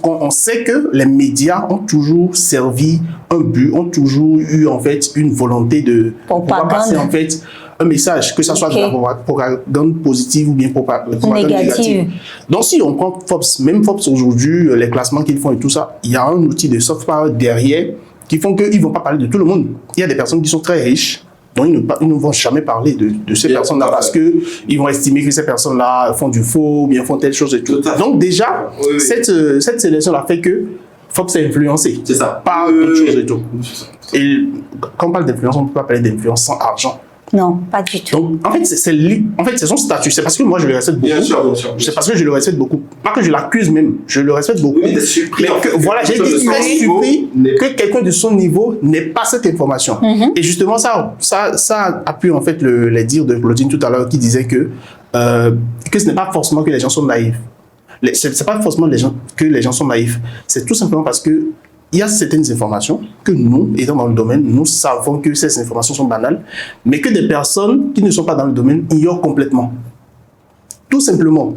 on sait que les médias ont toujours servi un but, ont toujours eu en fait une volonté de pouvoir passer en fait un message, que ce soit de la propagande positive ou bien propagande négative. Donc si on prend Forbes, même Forbes aujourd'hui, les classements qu'ils font et tout ça, il y a un outil de soft power derrière qui font qu'ils ne vont pas parler de tout le monde. Il y a des personnes qui sont très riches, donc ils ne vont jamais parler de ces personnes-là parce qu'ils vont estimer que ces personnes-là font du faux, ou bien font telle chose et tout. Donc déjà, cette sélection-là fait que Fox est influencé par autre chose et tout. Et quand on parle d'influence, on ne peut pas parler d'influence sans argent. Non, pas du tout. Donc, en fait, c'est son statut. C'est parce que moi, je le respecte beaucoup. Bien sûr. C'est parce que je le respecte beaucoup. Pas que je l'accuse même, je le respecte beaucoup. Mais surpris, voilà, j'ai dit très surpris que quelqu'un de son niveau n'ait pas cette information. Et justement, ça appuie en fait les dires de Claudine tout à l'heure qui disait que ce n'est pas forcément que les gens sont naïfs. C'est pas forcément que les gens sont naïfs. C'est tout simplement parce que il y a certaines informations que nous, étant dans le domaine, nous savons que ces informations sont banales, mais que des personnes qui ne sont pas dans le domaine ignorent complètement. Tout simplement.